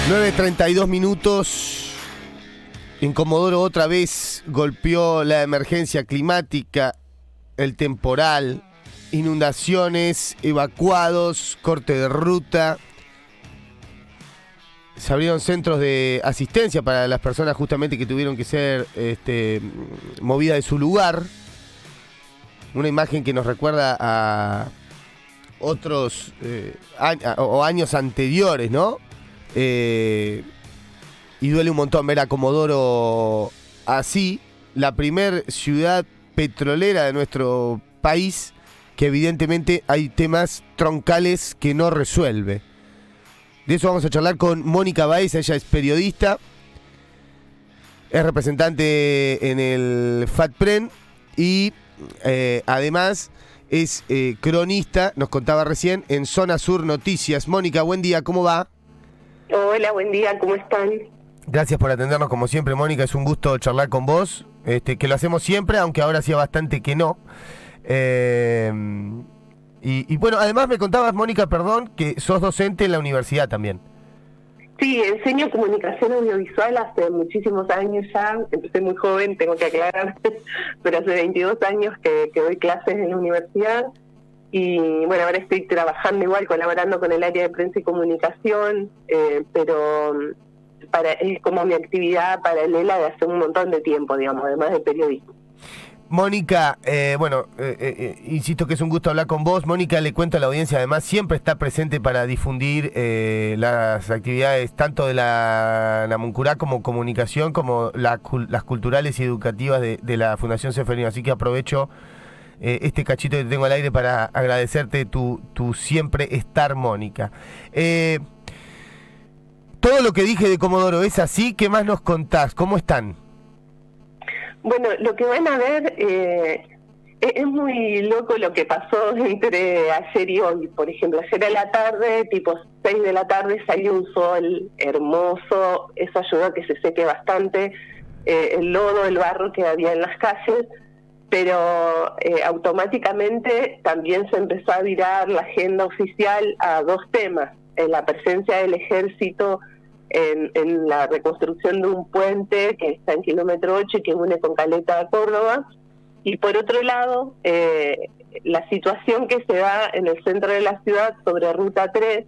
9:32. En Comodoro otra vez golpeó la emergencia climática, el temporal, inundaciones, evacuados, corte de ruta. Se abrieron centros de asistencia para las personas justamente que tuvieron que ser movidas de su lugar. Una imagen que nos recuerda a otros años anteriores, ¿no? Y duele un montón ver a Comodoro así, la primer ciudad petrolera de nuestro país, que evidentemente hay temas troncales que no resuelve. De eso vamos a charlar con Mónica Baeza. Ella es periodista, es representante en el FATPREN y además es cronista, nos contaba recién, en Zona Sur Noticias. Mónica, buen día, ¿cómo va? Hola, buen día, ¿cómo están? Gracias por atendernos como siempre, Mónica, es un gusto charlar con vos, que lo hacemos siempre, aunque ahora hacía bastante que no. Y bueno, además me contabas, Mónica, perdón, que sos docente en la universidad también. Sí, enseño comunicación audiovisual hace muchísimos años ya, empecé muy joven, tengo que aclarar, pero hace 22 años que doy clases en la universidad. Y bueno, ahora estoy trabajando igual, colaborando con el área de prensa y comunicación, pero es como mi actividad paralela de hace un montón de tiempo, digamos, además de periodismo. Mónica, insisto que es un gusto hablar con vos. Mónica, le cuento a la audiencia, además siempre está presente para difundir las actividades tanto de la Namuncurá como comunicación, como las culturales y educativas de la Fundación Ceferino. Así que aprovecho este cachito que tengo al aire para agradecerte tu siempre estar, Mónica. Todo lo que dije de Comodoro es así. ¿Qué más nos contás? ¿Cómo están? Bueno, lo que van a ver es muy loco lo que pasó entre ayer y hoy. Por ejemplo, ayer a la tarde, tipo 6 de la tarde, salió un sol hermoso. Eso ayudó a que se seque bastante el lodo, el barro que había en las calles. Pero automáticamente también se empezó a virar la agenda oficial a dos temas: la presencia del ejército en la reconstrucción de un puente que está en kilómetro 8 y que une con Caleta a Córdoba, y por otro lado la situación que se da en el centro de la ciudad sobre Ruta 3,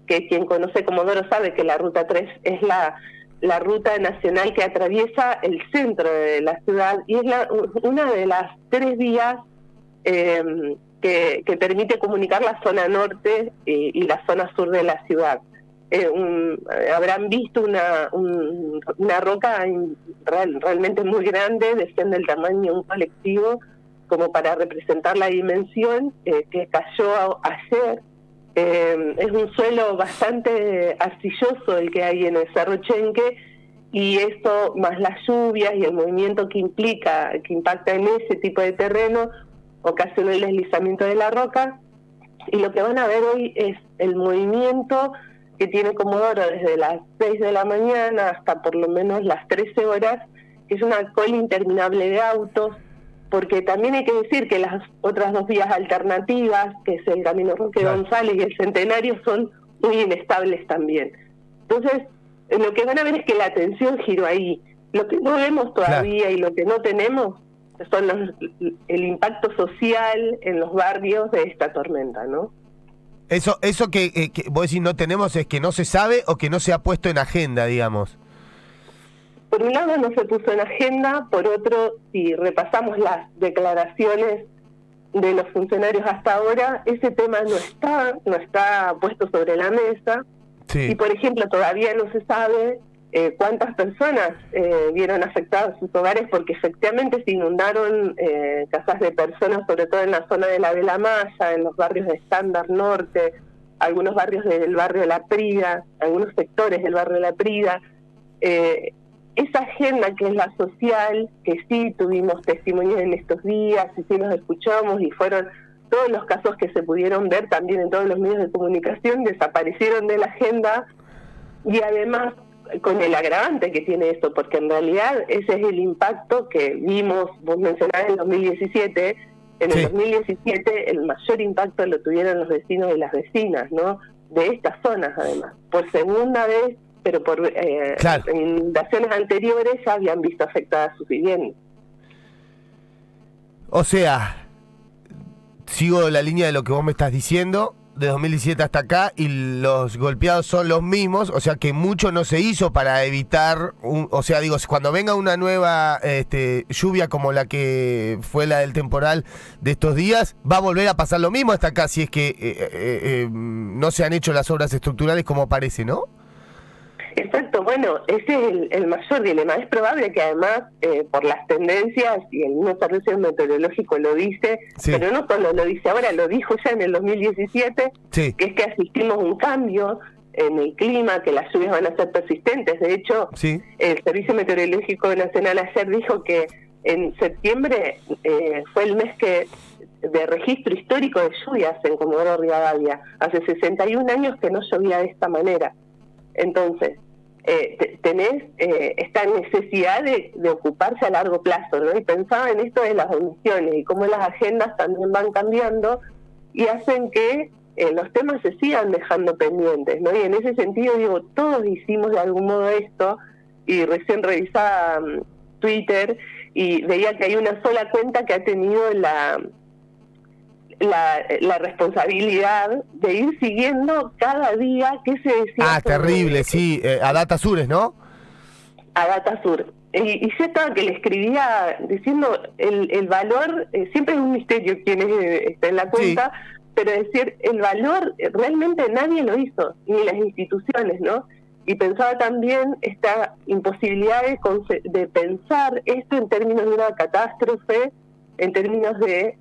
que quien conoce Comodoro sabe que la Ruta 3 es la ruta nacional que atraviesa el centro de la ciudad y es una de las 3 vías que permite comunicar la zona norte y la zona sur de la ciudad. Habrán visto una roca realmente muy grande, desciende el tamaño de un colectivo, como para representar la dimensión que cayó ayer. Es un suelo bastante arcilloso el que hay en el Cerro Chenque, y esto más las lluvias y el movimiento que impacta en ese tipo de terreno ocasionó el deslizamiento de la roca. Y lo que van a ver hoy es el movimiento que tiene Comodoro desde las 6 de la mañana hasta por lo menos las 13 horas, que es una cola interminable de autos, porque también hay que decir que las otras 2 vías alternativas, que es el Camino Roque González y el Centenario, son muy inestables también. Entonces, lo que van a ver es que la atención giró ahí. Lo que no vemos todavía y lo que no tenemos son el impacto social en los barrios de esta tormenta, ¿no? Eso que vos decís no tenemos, es que no se sabe o que no se ha puesto en agenda, digamos. Por un lado no se puso en agenda, por otro, si repasamos las declaraciones de los funcionarios hasta ahora, ese tema no está puesto sobre la mesa. Sí. Y por ejemplo, todavía no se sabe cuántas personas vieron afectados sus hogares, porque efectivamente se inundaron casas de personas, sobre todo en la zona de la Vela Maya, en los barrios de Estándar Norte, algunos barrios del barrio La Prida, algunos sectores del barrio La Prida. Esa agenda que es la social, que sí tuvimos testimonios en estos días, y sí los escuchamos, y fueron todos los casos que se pudieron ver también en todos los medios de comunicación, desaparecieron de la agenda, y además con el agravante que tiene esto, porque en realidad ese es el impacto que vimos, vos mencionabas en 2017, en el 2017 el mayor impacto lo tuvieron los vecinos y las vecinas, ¿no? De estas zonas además. Por segunda vez pero por Claro. inundaciones anteriores ya habían visto afectadas sus viviendas. O sea, sigo la línea de lo que vos me estás diciendo, de 2017 hasta acá, y los golpeados son los mismos, o sea que mucho no se hizo para evitar, o sea, digo, cuando venga una nueva lluvia como la que fue la del temporal de estos días, va a volver a pasar lo mismo hasta acá, si es que no se han hecho las obras estructurales como parece, ¿no? Exacto, bueno, ese es el mayor dilema. Es probable que además, por las tendencias, y el mismo servicio meteorológico lo dice, Sí. pero no solo lo dice ahora, lo dijo ya en el 2017, Sí. que es que asistimos a un cambio en el clima, que las lluvias van a ser persistentes. De hecho, Sí. el Servicio Meteorológico Nacional ayer dijo que en septiembre fue el mes de registro histórico de lluvias en Comodoro Rivadavia. Hace 61 años que no llovía de esta manera. Entonces, tenés esta necesidad de ocuparse a largo plazo, ¿no? Y pensaba en esto de las emisiones y cómo las agendas también van cambiando y hacen que los temas se sigan dejando pendientes, ¿no? Y en ese sentido, digo, todos hicimos de algún modo esto, y recién revisaba Twitter y veía que hay una sola cuenta que ha tenido la responsabilidad de ir siguiendo cada día qué se decía. Terrible, sí, a Data Sures, ¿no? A Data Sur. Y yo estaba que le escribía diciendo el valor, siempre es un misterio quién está en la cuenta, sí, pero decir, el valor realmente nadie lo hizo, ni las instituciones, ¿no? Y pensaba también esta imposibilidad de pensar esto en términos de una catástrofe, en términos de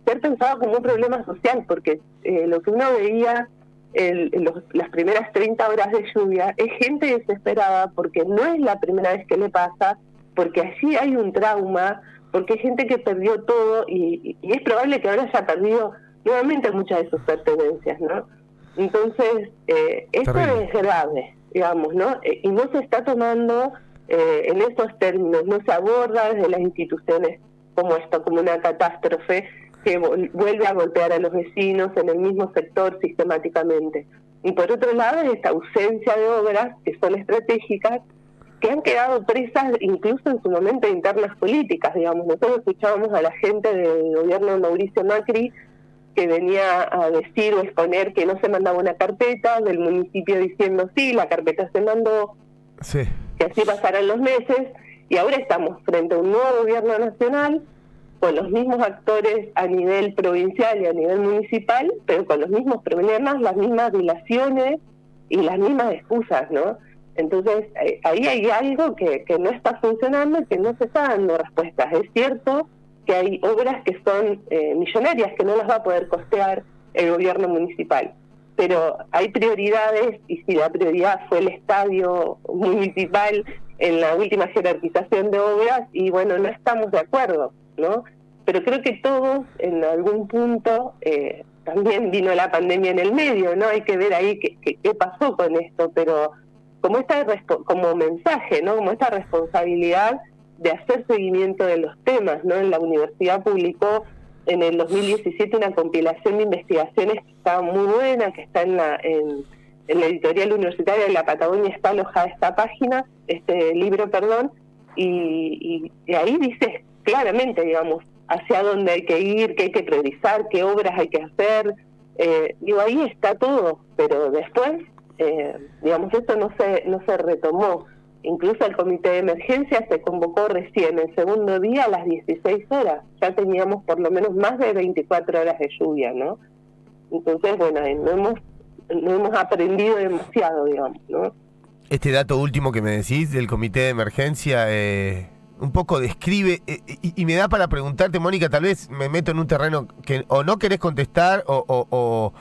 ser pensado como un problema social, porque lo que uno veía las primeras 30 horas de lluvia es gente desesperada porque no es la primera vez que le pasa, porque allí hay un trauma, porque hay gente que perdió todo y es probable que ahora haya perdido nuevamente muchas de sus pertenencias, ¿no? Entonces, esto es grave, digamos, ¿no? Y no se está tomando en estos términos, no se aborda desde las instituciones como esto, como una catástrofe que vuelve a golpear a los vecinos en el mismo sector sistemáticamente. Y por otro lado, esta ausencia de obras que son estratégicas, que han quedado presas incluso en su momento de internas políticas, digamos. Nosotros escuchábamos a la gente del gobierno de Mauricio Macri que venía a decir o exponer que no se mandaba una carpeta, del municipio diciendo sí, la carpeta se mandó, sí, que así pasaran los meses, y ahora estamos frente a un nuevo gobierno nacional con los mismos actores a nivel provincial y a nivel municipal, pero con los mismos problemas, las mismas dilaciones y las mismas excusas, ¿no? Entonces, ahí hay algo que no está funcionando y que no se está dando respuestas. Es cierto que hay obras que son millonarias, que no las va a poder costear el gobierno municipal, pero hay prioridades, y si la prioridad fue el estadio municipal en la última jerarquización de obras, y bueno, no estamos de acuerdo, ¿no? Pero creo que todos, en algún punto, también vino la pandemia en el medio, ¿no? Hay que ver ahí qué pasó con esto, pero como mensaje, ¿no? Como esta responsabilidad de hacer seguimiento de los temas, ¿no? En la universidad publicó en el 2017 una compilación de investigaciones que estaba muy buena, que está en la editorial universitaria de la Patagonia, está alojada esta página, este libro, perdón, y ahí dice claramente, digamos, hacia dónde hay que ir, qué hay que priorizar, qué obras hay que hacer, digo, ahí está todo, pero después, digamos, esto no se retomó. Incluso el comité de emergencia se convocó recién el segundo día a las 16 horas. Ya teníamos por lo menos más de 24 horas de lluvia, ¿no? Entonces, bueno, no hemos aprendido demasiado, digamos, ¿no? Este dato último que me decís del comité de emergencia un poco describe, y me da para preguntarte, Mónica, tal vez me meto en un terreno que o no querés contestar o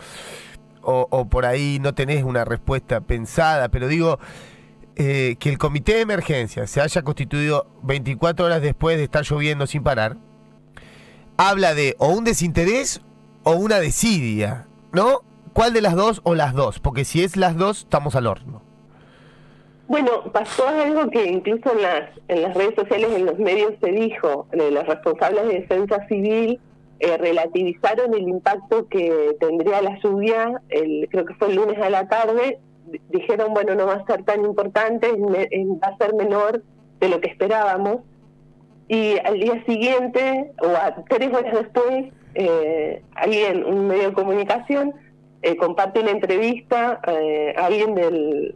por ahí no tenés una respuesta pensada, pero digo... que el comité de emergencia se haya constituido 24 horas después de estar lloviendo sin parar, habla de o un desinterés o una desidia, ¿no? ¿Cuál de las dos o las dos? Porque si es las dos, estamos al horno. Bueno, pasó algo que incluso en las redes sociales, en los medios se dijo, los responsables de defensa civil relativizaron el impacto que tendría la lluvia, creo que fue el lunes a la tarde, dijeron, bueno, no va a ser tan importante, va a ser menor de lo que esperábamos. Y al día siguiente, o a 3 horas después, alguien, un medio de comunicación, comparte una entrevista a alguien del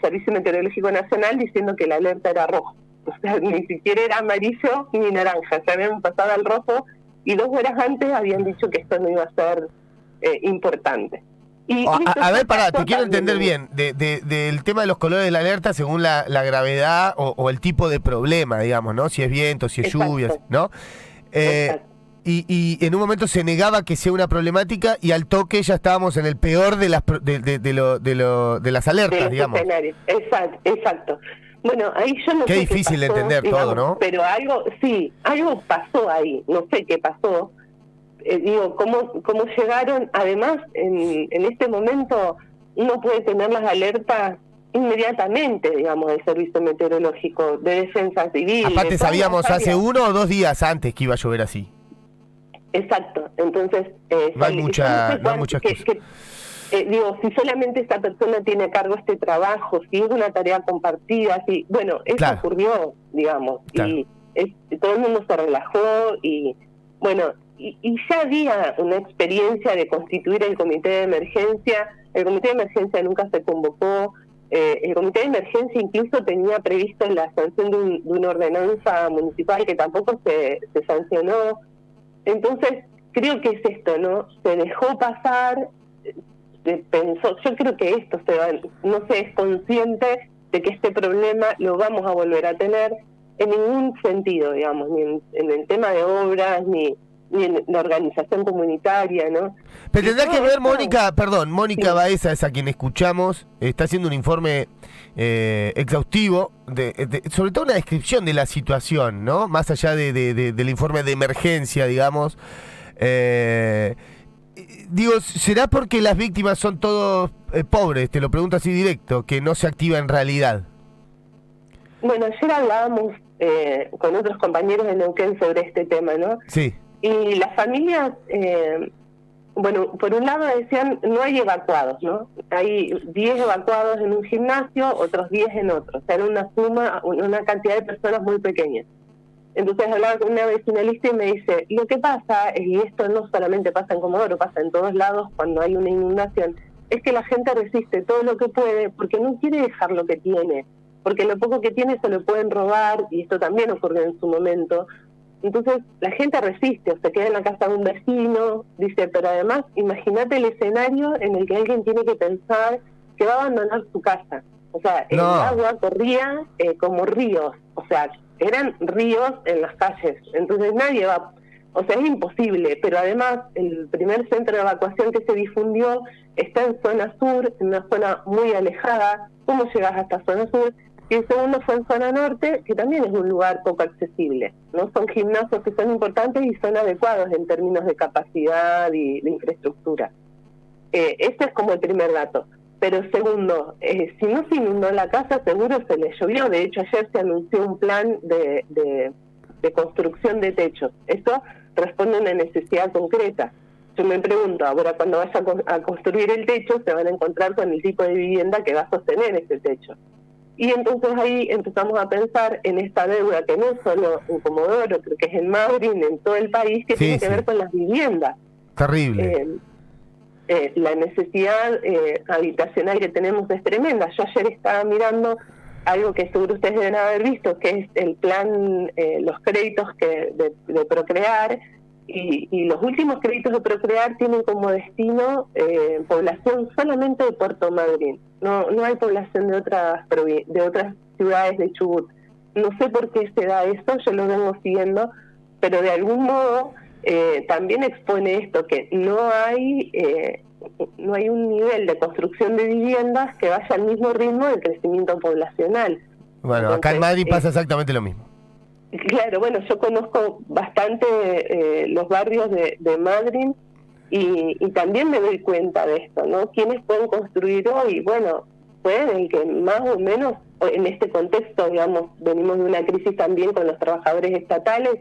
Servicio Meteorológico Nacional diciendo que la alerta era roja. O sea, ni siquiera era amarillo ni naranja, se habían pasado al rojo y 2 horas antes habían dicho que esto no iba a ser importante. Y a ver, pará, te quiero entender bien del tema de los colores de la alerta según la gravedad o el tipo de problema, digamos, ¿no? Si es viento, si es lluvia, ¿no? Y en un momento se negaba que sea una problemática y al toque ya estábamos en el peor de las alertas, digamos. Escenarios. Exacto. Bueno, ahí yo no sé qué difícil de entender, digamos, todo, ¿no? Pero algo pasó ahí, no sé qué pasó. Cómo llegaron, además, en este momento uno puede tener las alertas inmediatamente, digamos, del Servicio Meteorológico, de Defensa Civil. Aparte sabíamos hace 1 o 2 días antes que iba a llover así. Exacto, entonces... no hay mucha excusa. Si solamente esta persona tiene a cargo este trabajo, si es una tarea compartida, bueno, eso ocurrió, digamos, claro. Y todo el mundo se relajó y, bueno, y ya había una experiencia de constituir el comité de emergencia. El comité de emergencia nunca se convocó. El comité de emergencia incluso tenía previsto la sanción de una ordenanza municipal que tampoco se sancionó. Entonces, creo que es esto, ¿no? Se dejó pasar, pensó, yo creo que esto no se es consciente de que este problema lo vamos a volver a tener en ningún sentido, digamos, ni en el tema de obras, ni en la organización comunitaria, ¿no? Pero tendrá que ver, Mónica sí. Baeza, es a quien escuchamos, está haciendo un informe exhaustivo, sobre todo una descripción de la situación, ¿no? Más allá del informe de emergencia, digamos. ¿Será porque las víctimas son todos pobres? Te lo pregunto así directo, que no se activa en realidad. Bueno, ayer hablábamos con otros compañeros de Neuquén sobre este tema, ¿no? Sí. Y las familias, por un lado decían, no hay evacuados, ¿no? Hay 10 evacuados en un gimnasio, otros 10 en otro. O sea, era una suma, una cantidad de personas muy pequeña. Entonces hablaba con una vecinalista y me dice, lo que pasa, y esto no solamente pasa en Comodoro, pasa en todos lados cuando hay una inundación, es que la gente resiste todo lo que puede porque no quiere dejar lo que tiene, porque lo poco que tiene se lo pueden robar, y esto también ocurrió en su momento. Entonces la gente resiste, o se queda en la casa de un vecino, dice, pero además imagínate el escenario en el que alguien tiene que pensar que va a abandonar su casa. O sea, el agua corría como ríos, o sea, eran ríos en las calles, entonces nadie va, o sea, es imposible, pero además el primer centro de evacuación que se difundió está en zona sur, en una zona muy alejada. ¿Cómo llegas hasta zona sur? Y el segundo fue en zona norte, que también es un lugar poco accesible, ¿no? Son gimnasios que son importantes y son adecuados en términos de capacidad y de infraestructura. Este es como el primer dato. Pero segundo, si no se inundó la casa, seguro se le llovió. De hecho, ayer se anunció un plan de construcción de techos. Esto responde a una necesidad concreta. Yo me pregunto, ahora cuando vaya a construir el techo, se van a encontrar con el tipo de vivienda que va a sostener ese techo. Y entonces ahí empezamos a pensar en esta deuda que no es solo en Comodoro, creo que es en Madrid, en todo el país, que tiene que ver con las viviendas. Terrible. La necesidad habitacional que tenemos es tremenda. Yo ayer estaba mirando algo que seguro ustedes deben haber visto, que es el plan, los créditos de Procrear, y los últimos créditos de Procrear tienen como destino población solamente de Puerto Madryn. No hay población de otras ciudades de Chubut. No sé por qué se da eso, yo lo vengo siguiendo, pero de algún modo también expone esto, que no hay un nivel de construcción de viviendas que vaya al mismo ritmo del crecimiento poblacional. Bueno, entonces, acá en Madrid pasa exactamente lo mismo. Claro, bueno, yo conozco bastante los barrios de Madrid y también me doy cuenta de esto, ¿no? ¿Quiénes pueden construir hoy? Bueno, pueden el que más o menos, en este contexto, digamos, venimos de una crisis también con los trabajadores estatales,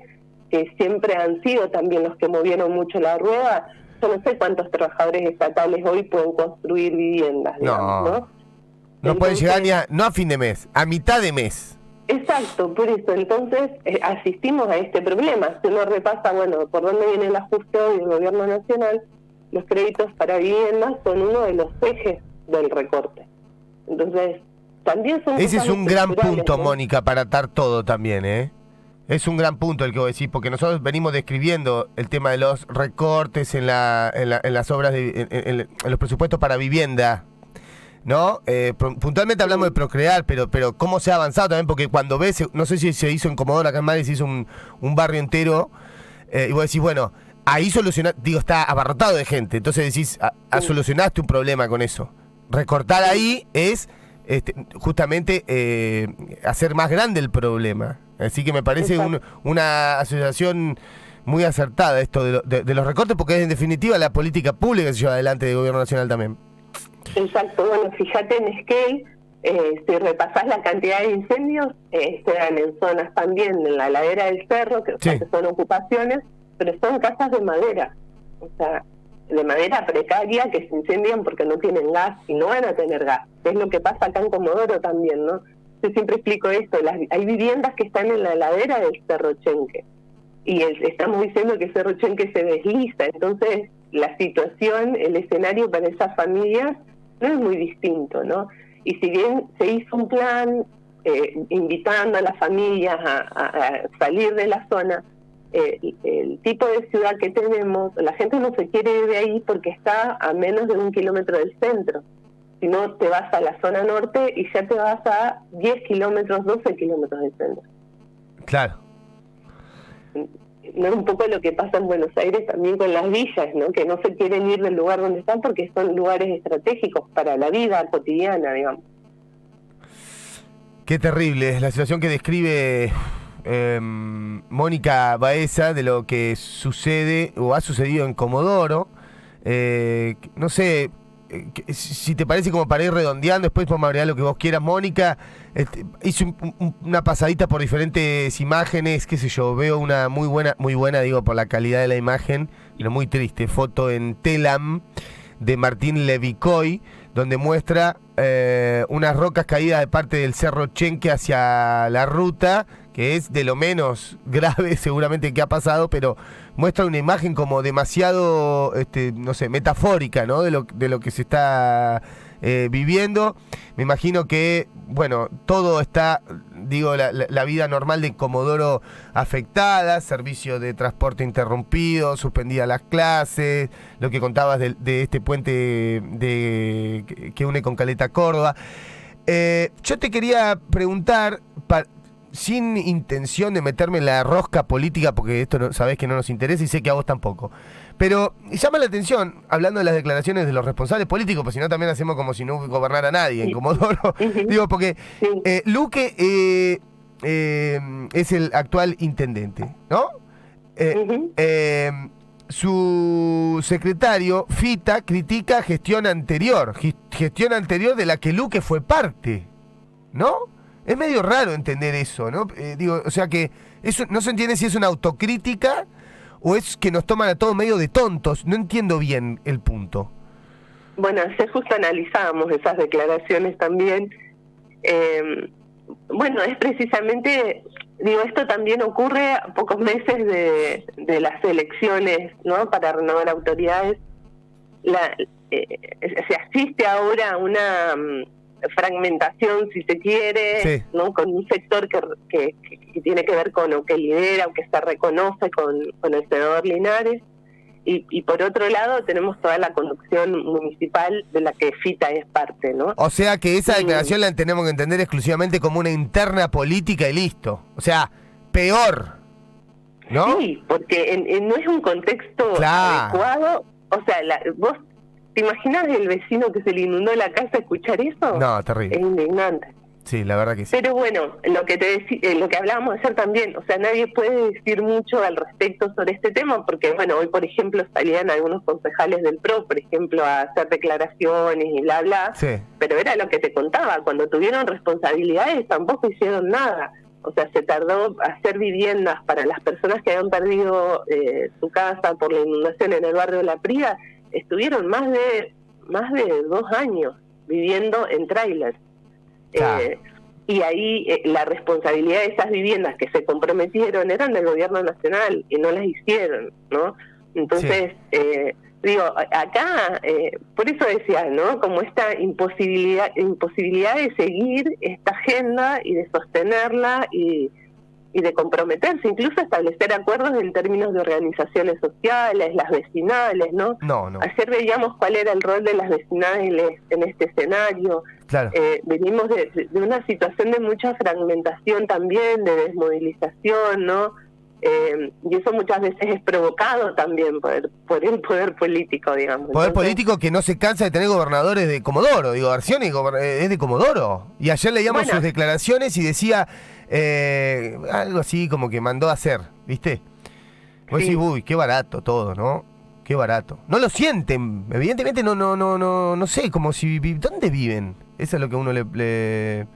que siempre han sido también los que movieron mucho la rueda, yo no sé cuántos trabajadores estatales hoy pueden construir viviendas, digamos, ¿no? No pueden llegar ni no a fin de mes, a mitad de mes. Exacto, por eso entonces asistimos a este problema. Si uno repasa, bueno, por dónde viene el ajuste hoy del gobierno nacional, los créditos para viviendas son uno de los ejes del recorte. Entonces, también son... Ese es un gran punto, ¿no? Mónica, para atar todo también, ¿eh? Es un gran punto el que vos decís, porque nosotros venimos describiendo el tema de los recortes en las obras, en los presupuestos para vivienda, ¿no? Puntualmente hablamos de Procrear, pero cómo se ha avanzado también, porque cuando ves, no sé si se hizo en Comodoro, acá en Madrid se hizo un barrio entero, y vos decís, bueno, ahí solucionaste, digo, está abarrotado de gente, entonces decís, solucionaste un problema con eso. Recortar ahí es justamente hacer más grande el problema. Así que me parece una asociación muy acertada esto de los recortes, porque es en definitiva la política pública que se lleva adelante del gobierno nacional también. Exacto, bueno, fíjate en Esquel, si repasás la cantidad de incendios, se dan en zonas también, en la ladera del cerro, que son ocupaciones, pero son casas de madera, o sea, de madera precaria que se incendian porque no tienen gas y no van a tener gas. Es lo que pasa acá en Comodoro también, ¿no? Yo siempre explico esto, hay viviendas que están en la ladera del Cerro Chenque y estamos diciendo que Cerro Chenque se desliza, entonces la situación, el escenario para esas familias no es muy distinto, ¿no? Y si bien se hizo un plan invitando a las familias a salir de la zona, el tipo de ciudad que tenemos, la gente no se quiere ir de ahí porque está a menos de 1 kilómetro del centro. Si no, te vas a la zona norte y ya te vas a 10 kilómetros, 12 kilómetros del centro. Claro. No es un poco lo que pasa en Buenos Aires también con las villas, ¿no? Que no se quieren ir del lugar donde están porque son lugares estratégicos para la vida cotidiana, digamos. Qué terrible es la situación que describe Mónica Baeza de lo que sucede o ha sucedido en Comodoro. No sé si te parece, como para ir redondeando, después podemos agregar lo que vos quieras, Mónica. Hice una pasadita por diferentes imágenes, qué sé yo, veo una muy buena, digo, por la calidad de la imagen, pero muy triste, foto en Telam de Martín Levicoy, donde muestra unas rocas caídas de parte del Cerro Chenque hacia la ruta, que es de lo menos grave seguramente que ha pasado, pero muestra una imagen como demasiado, no sé, metafórica, ¿no? De lo que se está viviendo. Me imagino que, bueno, todo está, digo, la vida normal de Comodoro afectada, servicio de transporte interrumpido, suspendidas las clases, lo que contabas de este puente que une con Caleta Córdoba. Yo te quería preguntar, sin intención de meterme en la rosca política, porque esto sabés que no nos interesa y sé que a vos tampoco, pero llama la atención, hablando de las declaraciones de los responsables políticos, pues si no también hacemos como si no gobernara nadie en Comodoro. Digo, porque Luque es el actual intendente, ¿no? Su secretario, Fita, critica gestión anterior de la que Luque fue parte, ¿no? Es medio raro entender eso, ¿no? Digo, o sea que eso no se entiende si es una autocrítica o es que nos toman a todos medio de tontos. No entiendo bien el punto. Bueno, ayer justo analizábamos esas declaraciones también. Bueno, es precisamente, digo, esto también ocurre a pocos meses de las elecciones, ¿no? Para renovar autoridades. Se asiste ahora a una fragmentación, si se quiere, sí, ¿no? Con un sector que tiene que ver con lo que lidera o que se reconoce con el senador Linares, y por otro lado tenemos toda la conducción municipal de la que Fita es parte, ¿no? O sea que esa declaración la tenemos que entender exclusivamente como una interna política y listo. O sea, peor, ¿no? Sí, porque no es un contexto adecuado. O sea, vos ¿te imaginas el vecino que se le inundó la casa escuchar eso? No, terrible. Es indignante. Sí, la verdad que sí. Pero bueno, lo que hablábamos ayer también, o sea, nadie puede decir mucho al respecto sobre este tema, porque bueno, hoy por ejemplo salían algunos concejales del PRO, por ejemplo, a hacer declaraciones y bla, sí, pero era lo que te contaba, cuando tuvieron responsabilidades tampoco hicieron nada. O sea, se tardó hacer viviendas para las personas que habían perdido su casa por la inundación en el barrio de La Prida. Estuvieron más de 2 años viviendo en trailers. Y ahí la responsabilidad de esas viviendas que se comprometieron eran del gobierno nacional y no las hicieron, ¿no? Entonces, digo, acá, por eso decía, ¿no? Como esta imposibilidad de seguir esta agenda y de sostenerla y de comprometerse, incluso establecer acuerdos en términos de organizaciones sociales, las vecinales, ¿no? No. Ayer veíamos cuál era el rol de las vecinales en este escenario. Claro. Venimos de una situación de mucha fragmentación también, de desmovilización, ¿no? Y eso muchas veces es provocado también por el poder político, digamos. Poder político que no se cansa de tener gobernadores de Comodoro. Digo, Arcioni es de Comodoro. Y ayer leíamos sus declaraciones y decía algo así como que mandó a hacer, ¿viste? Vos decís, uy, qué barato todo, ¿no? Qué barato. No lo sienten, evidentemente no sé, como si... ¿Dónde viven? Eso es lo que uno le...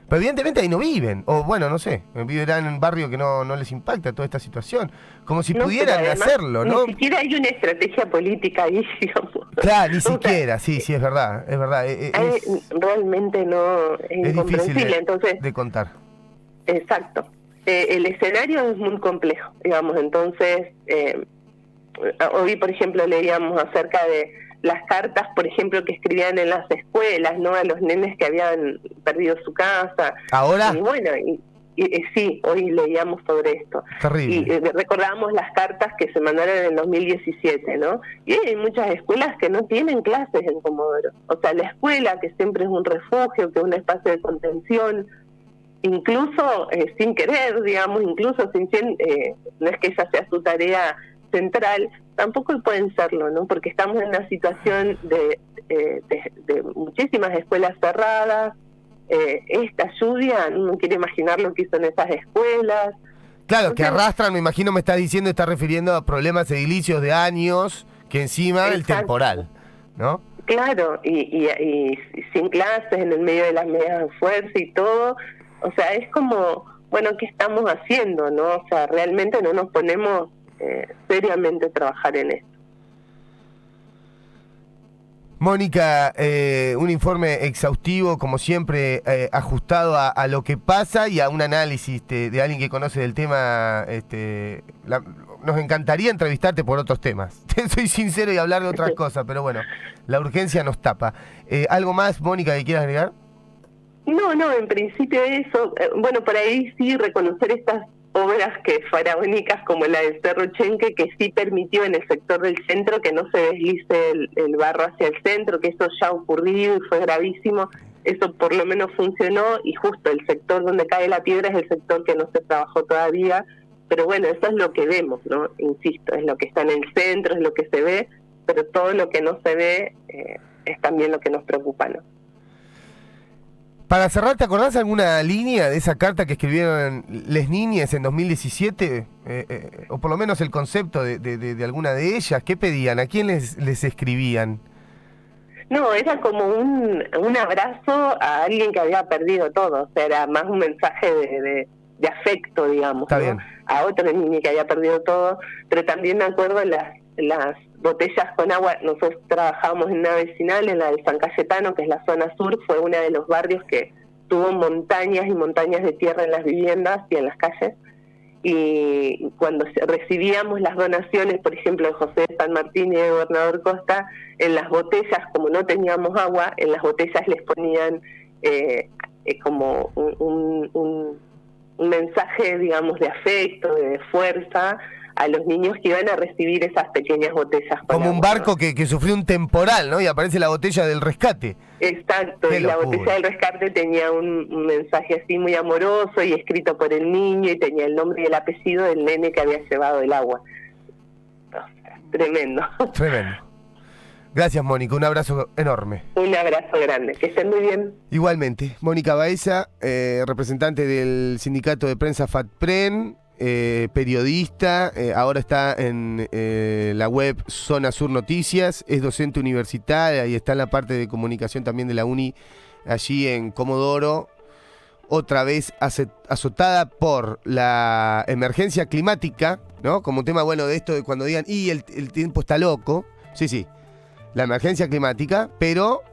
Pero evidentemente ahí no viven, o bueno, no sé, vivirán en un barrio que no les impacta toda esta situación, como si pudieran hacerlo, ¿no? Ni siquiera hay una estrategia política ahí, digamos. Claro, ni siquiera, sí, es verdad. Realmente no, es incomprensible, entonces... de contar. Exacto. El escenario es muy complejo, digamos, entonces, hoy, por ejemplo, leíamos acerca de las cartas, por ejemplo, que escribían en las escuelas, ¿no? A los nenes que habían perdido su casa. ¿Ahora? Y bueno, sí, hoy leíamos sobre esto. Terrible. Y recordábamos las cartas que se mandaron en el 2017, ¿no? Y hay muchas escuelas que no tienen clases en Comodoro. O sea, la escuela, que siempre es un refugio, que es un espacio de contención, incluso sin querer, digamos, incluso no es que esa sea su tarea central, tampoco pueden serlo, ¿no? Porque estamos en una situación de muchísimas escuelas cerradas. Esta lluvia, uno quiere imaginar lo que hizo en esas escuelas. Claro, que arrastran, me imagino me está diciendo, está refiriendo a problemas edilicios de años, que encima del temporal, ¿no? Claro, y sin clases, en el medio de las medidas de fuerza y todo. O sea, es como, bueno, ¿qué estamos haciendo, no? O sea, realmente no nos ponemos seriamente a trabajar en esto. Mónica, un informe exhaustivo, como siempre, ajustado a lo que pasa y a un análisis de alguien que conoce del tema. Nos encantaría entrevistarte por otros temas. Soy sincero y hablar de otras cosas, pero bueno, la urgencia nos tapa. ¿Algo más, Mónica, que quieras agregar? No, en principio eso. Bueno, por ahí sí reconocer estas obras que faraónicas como la del Cerro Chenque, que sí permitió en el sector del centro que no se deslice el barro hacia el centro, que eso ya ha ocurrido y fue gravísimo. Eso por lo menos funcionó, y justo el sector donde cae la piedra es el sector que no se trabajó todavía. Pero bueno, eso es lo que vemos, ¿no? Insisto, es lo que está en el centro, es lo que se ve, pero todo lo que no se ve es también lo que nos preocupa, ¿no? Para cerrar, ¿te acordás alguna línea de esa carta que escribieron les niñas en 2017? O por lo menos el concepto de alguna de ellas. ¿Qué pedían? ¿A quién les escribían? No, era como un abrazo a alguien que había perdido todo. O sea, era más un mensaje de afecto, digamos. Está ¿no? bien. A otra niña que había perdido todo. Pero también me acuerdo las botellas con agua. Nosotros trabajábamos en una vecinal, en la de San Cayetano, que es la zona sur. Fue uno de los barrios que tuvo montañas y montañas de tierra en las viviendas y en las calles. Y cuando recibíamos las donaciones, por ejemplo, de José de San Martín y de Gobernador Costa, en las botellas, como no teníamos agua, en las botellas les ponían como un mensaje, digamos, de afecto, de fuerza a los niños que iban a recibir esas pequeñas botellas. Como un barco, ¿no? que sufrió un temporal, ¿no? Y aparece la botella del rescate. Exacto, y la botella del rescate tenía un mensaje así muy amoroso y escrito por el niño, y tenía el nombre y el apellido del nene que había llevado el agua. O sea, tremendo. Tremendo. Gracias, Mónica, un abrazo enorme. Un abrazo grande, que estén muy bien. Igualmente, Mónica Baeza, representante del sindicato de prensa FATPREN, periodista, ahora está en la web Zona Sur Noticias, es docente universitaria y está en la parte de comunicación también de la UNI, allí en Comodoro. otra vez azotada por la emergencia climática, ¿no? Como un tema, bueno, de esto de cuando digan, y el tiempo está loco. Sí, la emergencia climática, pero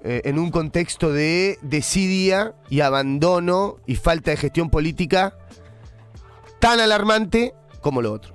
en un contexto de desidia y abandono y falta de gestión política tan alarmante como lo otro.